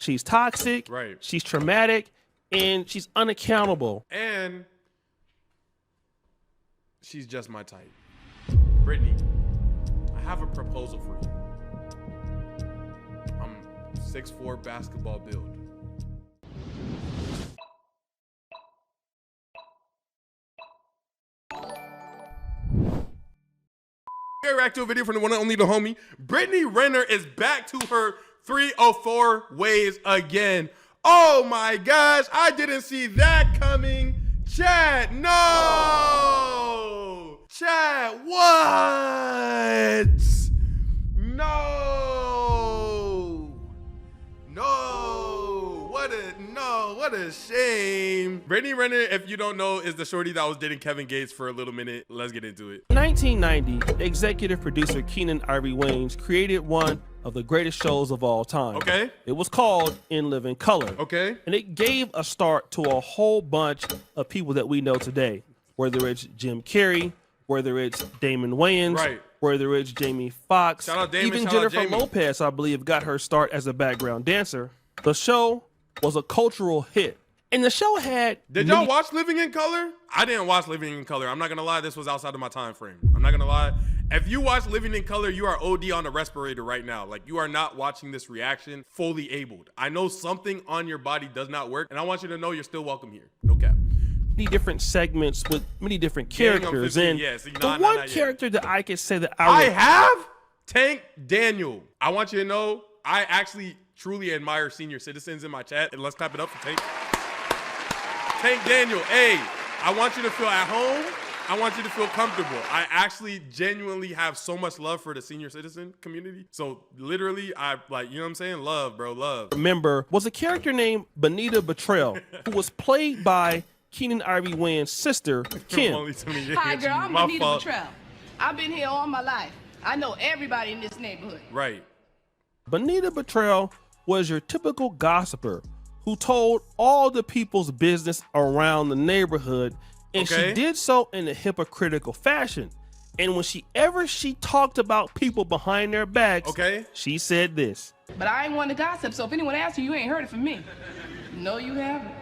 She's toxic. Right. She's traumatic, and she's unaccountable. And she's just my type. Brittany, I have a proposal for you. I'm 6'4" basketball build. We're back to a video from the one and only the homie. Britney Renner is back to her 304 ways again. Oh my gosh, I didn't see that coming. Chat, no! Chat, what? No! No! What a shame. Britney Renner, if you don't know, is the shorty that was dating Kevin Gates for a little minute. Let's get into it. In 1990, executive producer Keenen Ivory Wayans created one of the greatest shows of all time. Okay. It was called In Living Color. Okay. And it gave a start to a whole bunch of people that we know today, whether it's Jim Carrey, whether it's Damon Wayans, right, whether it's Jamie Foxx, shout out Damon, even shout out Jennifer Jamie. Lopez, I believe, got her start as a background dancer. The show was a cultural hit. And the show had... Did y'all watch Living in Color? I didn't watch Living in Color. I'm not gonna lie, this was outside of my time frame. I'm not gonna lie. If you watch Living in Color, you are OD on a respirator right now. Like, you are not watching this reaction fully abled. I know something on your body does not work, and I want you to know you're still welcome here. No cap. Many different segments with many different characters. And the one character that I can say that I have, Tank Daniel. I want you to know, I actually truly admire senior citizens in my chat, and let's clap it up for Tank. Tank Daniel, hey, I want you to feel at home. I want you to feel comfortable. I actually genuinely have so much love for the senior citizen community. So literally, I like, you know what I'm saying? Love, bro, love. Remember, was a character named Bonita Betrayal, who was played by Keenen Ivory Wayans' sister, Kim. Hi, girl, I'm Bonita Betrayal. I've been here all my life. I know everybody in this neighborhood. Right. Bonita Betrayal was your typical gossiper who told all the people's business around the neighborhood, and she did so in a hypocritical fashion. And when she talked about people behind their backs, she said this. But I ain't one to gossip, so if anyone asks you, you ain't heard it from me. No, you haven't.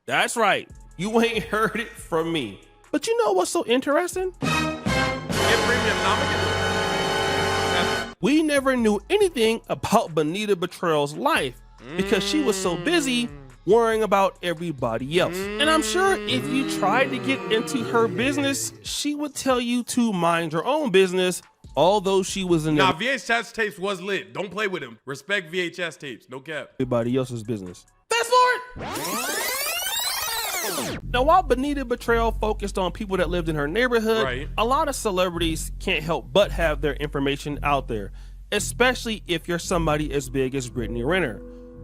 That's right. You ain't heard it from me. But you know what's so interesting? We never knew anything about Bonita Betrayal's life because she was so busy worrying about everybody else. And I'm sure if you tried to get into her business, she would tell you to mind your own business, although she was in VHS tapes was lit. Don't play with him. Respect VHS tapes. No cap. Everybody else's business. Fast forward. Now, while Bonita Betrayal focused on people that lived in her neighborhood, a lot of celebrities can't help but have their information out there, especially if you're somebody as big as Britney Renner.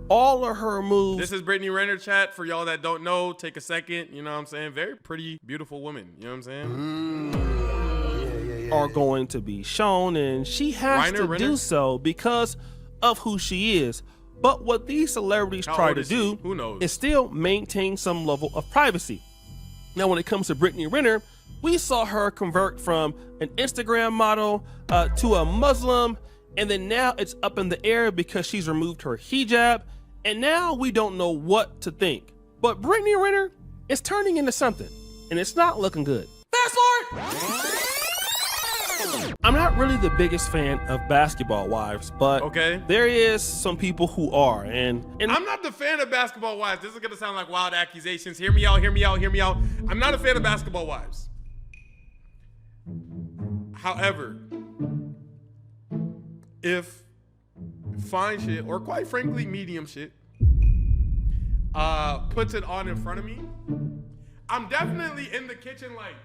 All of her moves. This is Britney Renner, chat. For y'all that don't know, take a second. You know what I'm saying? Very pretty, beautiful woman. You know what I'm saying? Are going to be shown, and she has to do so because of who she is. But what these celebrities try to do is still maintain some level of privacy. Now, when it comes to Britney Renner, we saw her convert from an Instagram model to a Muslim, and then now it's up in the air because she's removed her hijab, and now we don't know what to think. But Britney Renner is turning into something, and it's not looking good. Fast forward! I'm not really the biggest fan of Basketball Wives, but there is some people who are, and I'm not the fan of Basketball Wives. This is gonna sound like wild accusations. Hear me out, hear me out, hear me out. I'm not a fan of Basketball Wives. However, if fine shit, or quite frankly medium shit, puts it on in front of me, I'm definitely in the kitchen like,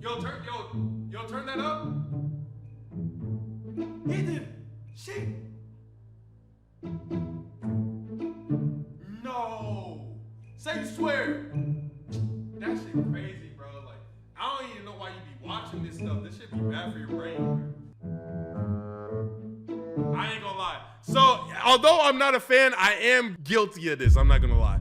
yo, turn that up. Ethan, shit. No. Say you swear. That shit crazy, bro. Like, I don't even know why you be watching this stuff. This shit be bad for your brain. I ain't gonna lie. So, although I'm not a fan, I am guilty of this. I'm not gonna lie.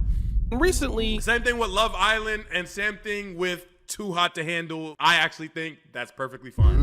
Recently, same thing with Love Island and same thing with Too Hot to Handle. I actually think that's perfectly fine.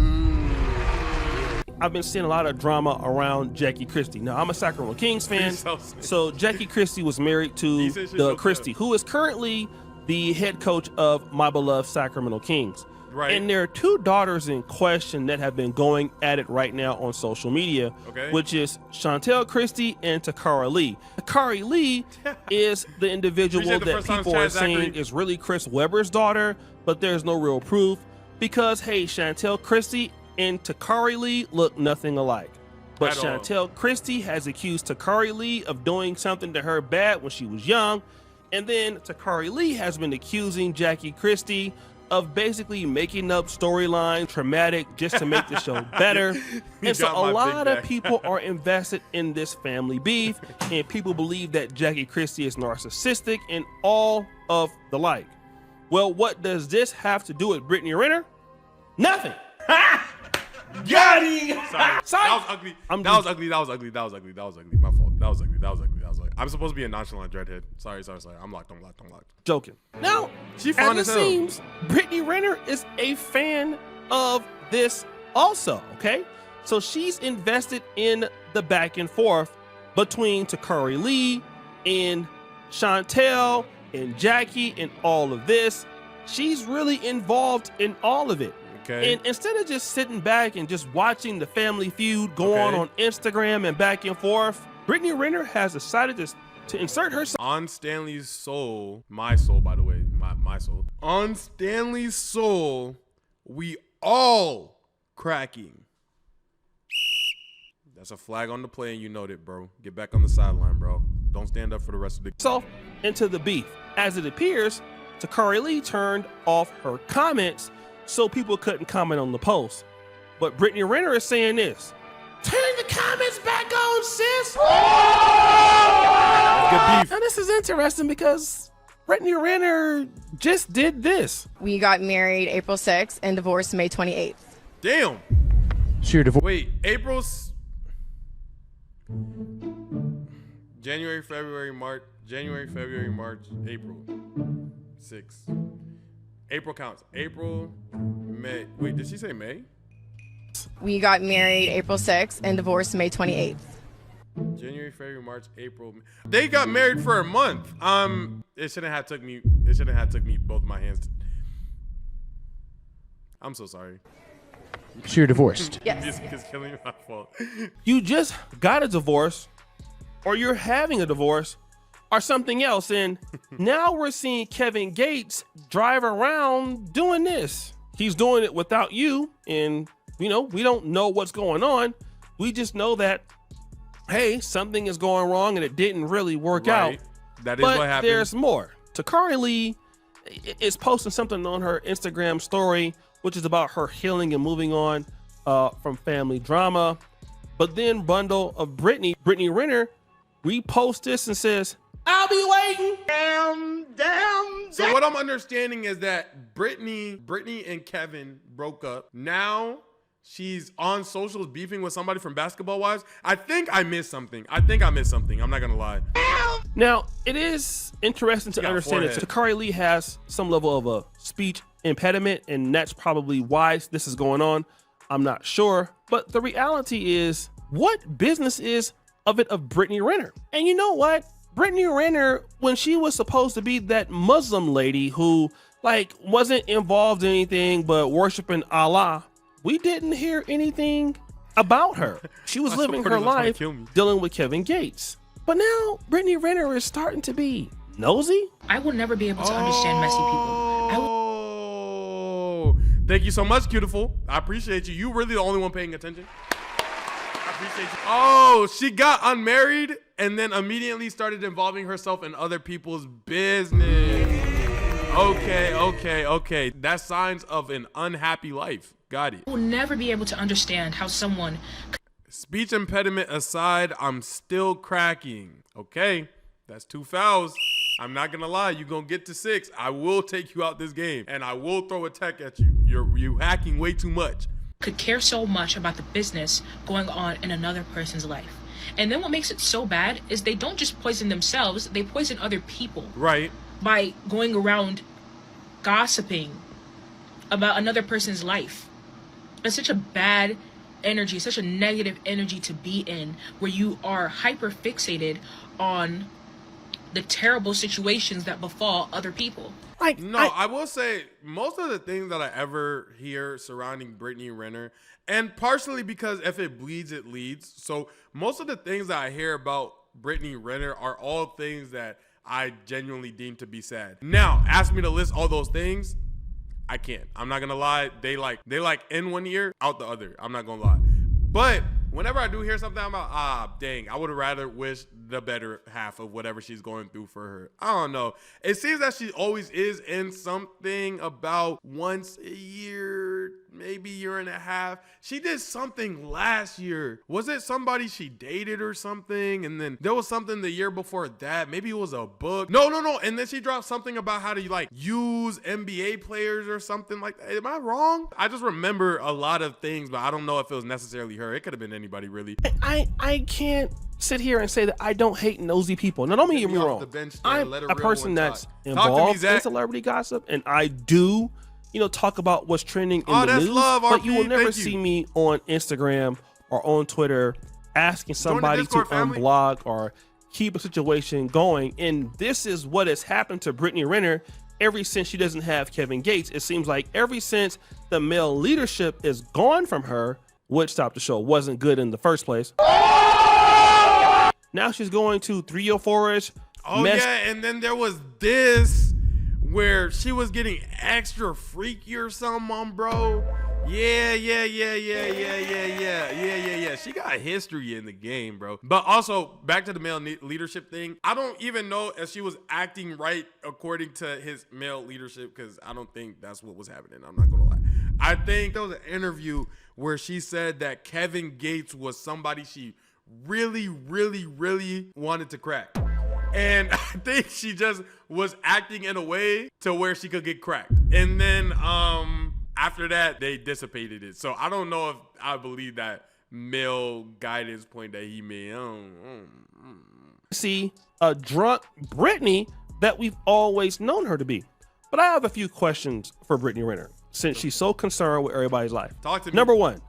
I've been seeing a lot of drama around Jackie Christie. Now, I'm a Sacramento Kings fan, so Jackie Christie was married to the Christie, who is currently the head coach of my beloved Sacramento Kings. Right. And there are two daughters in question that have been going at it right now on social media, which is Chantel Christie and Takara Lee. Takara Lee is the individual that people are saying is really Chris Webber's daughter, but there's no real proof because, hey, Chantel Christie and Takara Lee look nothing alike. But Chantel Christie has accused Takara Lee of doing something to her bad when she was young. And then Takara Lee has been accusing Jackie Christie of basically making up storylines, traumatic, just to make the show better. And so a lot of people are invested in this family beef, and people believe that Jackie Christie is narcissistic and all of the like. Well, what does this have to do with Britney Renner? Nothing. Got him. Sorry. That was ugly. That was ugly. My fault. That was ugly. I'm supposed to be a nonchalant dreadhead. Sorry. I'm locked. Joking. Now, as it seems, Britney Renner is a fan of this also, okay? So she's invested in the back and forth between Takara Lee and Chantel and Jackie and all of this. She's really involved in all of it. Okay. And instead of just sitting back and just watching the family feud go on Instagram and back and forth, Britney Renner has decided to insert herself on Stanley's soul, my soul, by the way, my soul. On Stanley's soul, we all cracking. That's a flag on the play, and you know that, bro. Get back on the sideline, bro. Don't stand up for the rest of the self into the beef. As it appears, Takara Lee turned off her comments so people couldn't comment on the post. But Britney Renner is saying this: turn the comments back on, sis. Good beef. Now this is interesting because Britney Renner just did this. We got married April 6th and divorced May 28th. Damn. So you're divorced. Wait, January, February, March, April. 6. April counts. April, May. Wait, did she say May? We got married April 6th and divorced May 28th. January, February, March, April. They got married for a month. It shouldn't have took me both my hands. I'm so sorry. So you're divorced. Yes. It's killing me, my fault. You just got a divorce, or you're having a divorce, or something else, and now we're seeing Kevin Gates drive around doing this. He's doing it without you, and we don't know what's going on. We just know that, hey, something is going wrong and it didn't really work out. That is what happened. But there's more. Takara Lee is posting something on her Instagram story, which is about her healing and moving on from family drama. But then bundle of Brittany Renner reposts this and says, I'll be waiting. Damn. So what I'm understanding is that Brittany and Kevin broke up. Now she's on socials beefing with somebody from Basketball Wives. I think I missed something. I'm not gonna lie. Now, it is interesting to understand that Takara Lee has some level of a speech impediment, and that's probably why this is going on. I'm not sure. But the reality is, what business is of Britney Renner? And you know what? Britney Renner, when she was supposed to be that Muslim lady who wasn't involved in anything but worshiping Allah, we didn't hear anything about her. She was living her life dealing with Kevin Gates. But now Britney Renner is starting to be nosy. I will never be able to understand messy people. Thank you so much, Beautiful. I appreciate you. You really the only one paying attention. I appreciate you. Oh, she got unmarried and then immediately started involving herself in other people's business. Okay. That's signs of an unhappy life. Got it. I will never be able to understand how someone... Speech impediment aside, I'm still cracking. Okay, that's 2 fouls. I'm not gonna lie, you're gonna get to 6. I will take you out this game, and I will throw a tech at you. You're hacking way too much. Could care so much about the business going on in another person's life. And then what makes it so bad is they don't just poison themselves, they poison other people. Right. By going around gossiping about another person's life. It's such a bad energy, such a negative energy to be in, where you are hyper fixated on the terrible situations that befall other people. Like, no, I will say most of the things that I ever hear surrounding Britney Renner, and partially because if it bleeds, it leads. So most of the things that I hear about Britney Renner are all things that I genuinely deem to be sad. Now, ask me to list all those things, I can't. I'm not gonna lie. They like in one ear, out the other. I'm not gonna lie. But whenever I do hear something, I'm like, dang, I would rather wish the better half of whatever she's going through for her. I don't know. It seems that she always is in something about once a year, maybe year and a half. She did something last year. Was it somebody she dated or something? And then there was something the year before that. Maybe it was a book. No. And then she dropped something about how to like use NBA players or something like that. Am I wrong? I just remember a lot of things, but I don't know if it was necessarily her. It could have been anybody, really. I can't sit here and say that I don't hate nosy people. Now, don't get me wrong. I'm a person that's involved in celebrity gossip, and I do, talk about what's trending in the news. But you will never see me on Instagram or on Twitter asking somebody to unblog or keep a situation going. And this is what has happened to Britney Renner ever since she doesn't have Kevin Gates. It seems like ever since the male leadership is gone from her, which Stop the Show wasn't good in the first place. Now she's going to 304-ish. Oh, yeah, and then there was this where she was getting extra freaky or something, bro. Yeah. She got history in the game, bro. But also, back to the male leadership thing, I don't even know if she was acting right according to his male leadership, because I don't think that's what was happening. I'm not gonna lie. I think there was an interview where she said that Kevin Gates was somebody she really wanted to crack. And I think she just was acting in a way to where she could get cracked. And then after that, they dissipated it. So I don't know if I believe that male guidance point that he made. See a drunk Brittany that we've always known her to be. But I have a few questions for Britney Renner, since she's so concerned with everybody's life. Talk to me. Number one,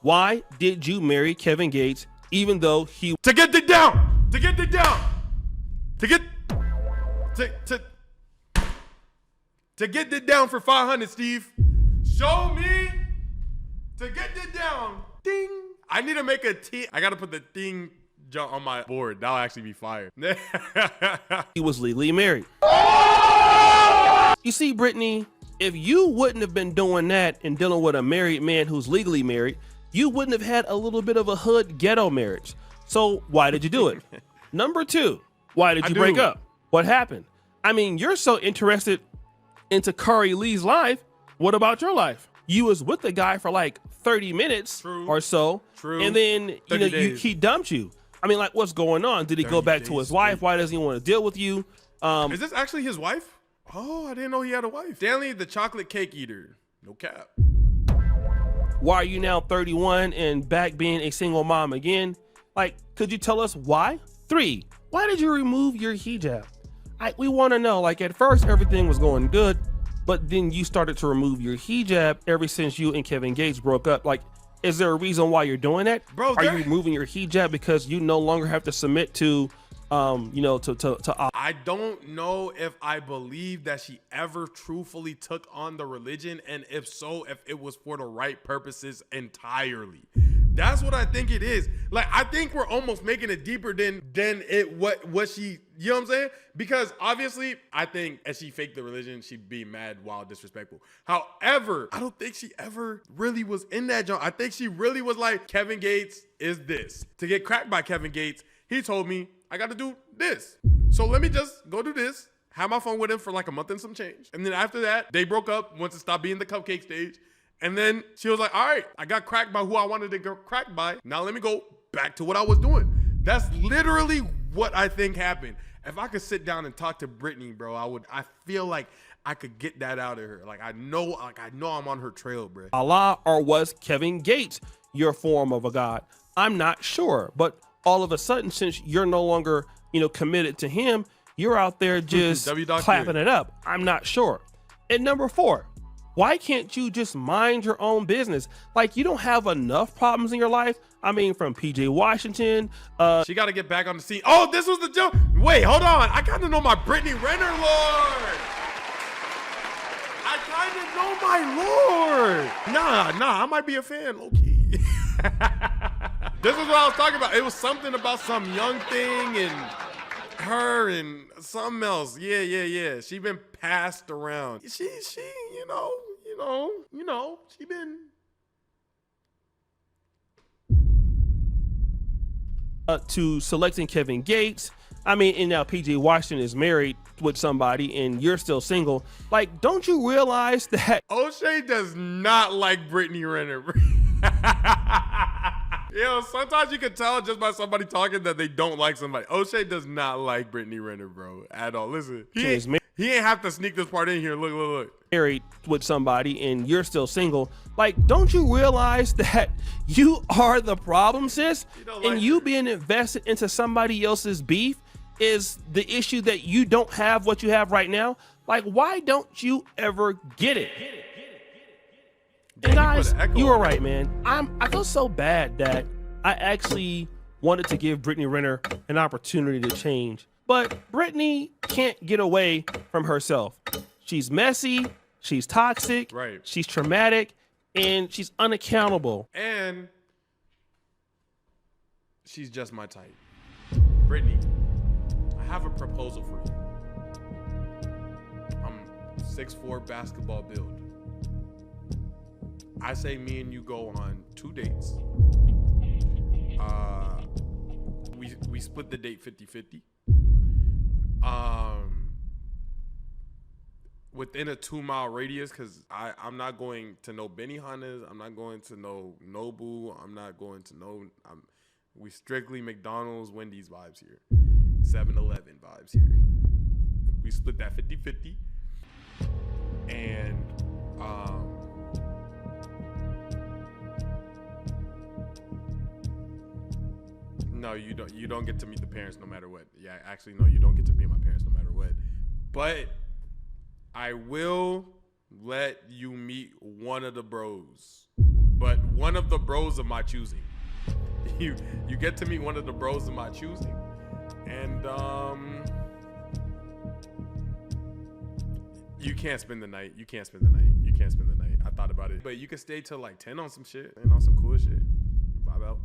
why did you marry Kevin Gates even though he... To get it down! To get it down! To get it down for 500, Steve. Show me to get it down. Ding. I need to make a T. I got to put the ding jump on my board. That'll actually be fire. He was legally married. You see, Brittany, if you wouldn't have been doing that and dealing with a married man who's legally married, you wouldn't have had a little bit of a hood ghetto marriage. So why did you do it? Number two, why did you break up? What happened? I mean, you're so interested into Kari Lee's life. What about your life? You was with the guy for like 30 minutes or so. And then, he dumped you. I mean, like, what's going on? Did he go back to his wife? Why doesn't he want to deal with you? Is this actually his wife? Oh, I didn't know he had a wife. Stanley, the chocolate cake eater. No cap. Why are you now 31 and back being a single mom again? Like, could you tell us why? 3, why did you remove your hijab? We want to know. Like, at first, everything was going good, but then you started to remove your hijab ever since you and Kevin Gates broke up. Like, is there a reason why you're doing that? Bro, are you removing your hijab because you no longer have to submit to I don't know if I believe that she ever truthfully took on the religion, and if so, if it was for the right purposes entirely. That's what I think it is. Like, I think we're almost making it deeper than what she, you know what I'm saying? Because obviously, I think if she faked the religion, she'd be mad, wild, disrespectful. However, I don't think she ever really was in that joint. I think she really was like, Kevin Gates is this. To get cracked by Kevin Gates, he told me I got to do this. So let me just go do this, have my fun with him for like a month and some change. And then after that, they broke up once it stopped being the cupcake stage. And then she was like, all right, I got cracked by who I wanted to get cracked by. Now let me go back to what I was doing. That's literally what I think happened. If I could sit down and talk to Brittany, bro, I feel like I could get that out of her. I know I'm on her trail, bro. Allah, or was Kevin Gates your form of a god? I'm not sure, but all of a sudden, since you're no longer, committed to him, you're out there just clapping it up. I'm not sure. And number 4, why can't you just mind your own business? Like, you don't have enough problems in your life. I mean, from PJ Washington. She got to get back on the scene. Oh, this was the joke. Wait, hold on. I got to know my Britney Renner lord. I kind of know my lord. Nah, I might be a fan, low-key. This is what I was talking about. It was something about some young thing and her and something else. Yeah. She been passed around. She, you know, she been. To selecting Kevin Gates. I mean, and now PJ Washington is married with somebody and you're still single. Like, don't you realize that Oshay does not like Britney Renner? Yo, sometimes you can tell just by somebody talking that they don't like somebody. Oshay does not like Britney Renner, bro, at all. Listen, he ain't have to sneak this part in here. Look. Married with somebody and you're still single. Like, don't you realize that you are the problem, sis? You being invested into somebody else's beef is the issue, that you don't have what you have right now. Like, why don't you ever get it? And guys, you were right, man. I feel so bad that I actually wanted to give Britney Renner an opportunity to change, but Britney can't get away from herself. She's messy, she's toxic, right? She's traumatic, and she's unaccountable. And she's just my type. Britney, I have a proposal for you. I'm 6'4" basketball build. I say me and you go on 2 dates. We split the date 50-50. Within a 2-mile radius, because I'm not going to no Benihana's. I'm not going to no Nobu. I'm not going to no... we strictly McDonald's, Wendy's vibes here. 7-Eleven vibes here. We split that 50-50. And... no, you don't get to meet the parents no matter what. Yeah, actually, no, you don't get to meet my parents no matter what. But I will let you meet one of the bros. But one of the bros of my choosing. You get to meet one of the bros of my choosing. And you can't spend the night. You can't spend the night. I thought about it. But you can stay till like 10 on some shit and on some cool shit. Vibe out.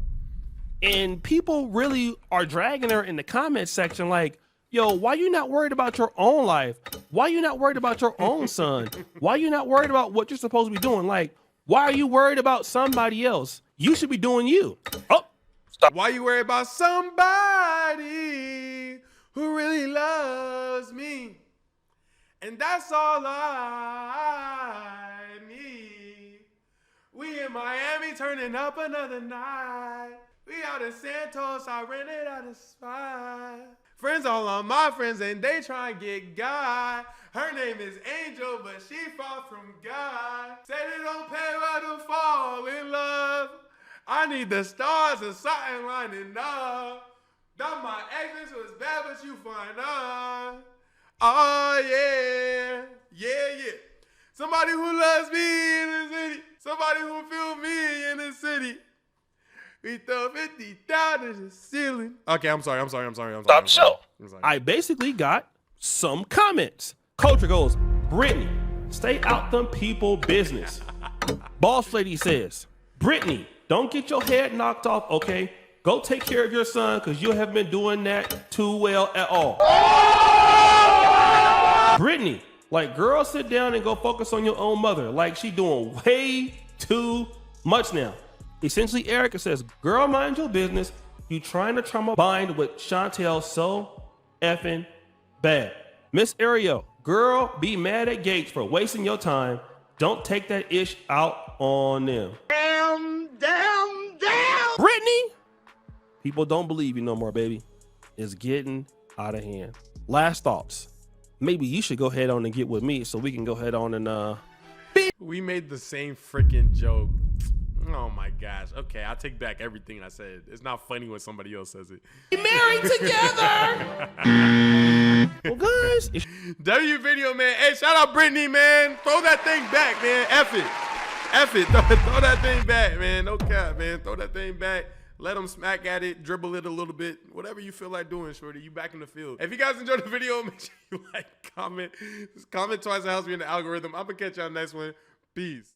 And people really are dragging her in the comment section like, yo, why you not worried about your own life? Why you not worried about your own son? Why you not worried about what you're supposed to be doing? Like, why are you worried about somebody else? You should be doing you. Oh, stop. Why you worried about somebody who really loves me? And that's all I need. We in Miami turning up another night. We out in Santos, I rented out a spot. Friends all on my friends and they try and get God. Her name is Angel, but she far from God. Said it don't pay well to fall in love. I need the stars and something lining up. Thought my exes was bad, but you find out. Oh yeah. Somebody who loves me in the city. Somebody who feel me in the city. We throw 50 down to the ceiling. Okay, I'm sorry. Stop show. I basically got some comments. Culture goes, Brittany, stay out them people business. Boss Lady says, Brittany, don't get your head knocked off, okay? Go take care of your son, because you haven't been doing that too well at all. Brittany, like, girl, sit down and go focus on your own mother. Like, she doing way too much now. Essentially, Erica says, girl, mind your business. You trying to trauma bind with Chantel so effing bad. Miss Ariel, girl, be mad at Gates for wasting your time. Don't take that ish out on them. Damn. Brittany, people don't believe you no more, baby. It's getting out of hand. Last thoughts. Maybe you should go ahead on and get with me so we can go ahead on and we made the same freaking joke. Oh my gosh. Okay, I'll take back everything I said. It's not funny when somebody else says it. Be married together. Well, guys, boys. W video, man. Hey, shout out Brittany, man. Throw that thing back, man. F it. F it. Throw that thing back, man. No cap, man. Throw that thing back. Let them smack at it, dribble it a little bit. Whatever you feel like doing, shorty. You back in the field. If you guys enjoyed the video, make sure you like, comment. Just comment twice. It helps me in the algorithm. I'm going to catch y'all next one. Peace.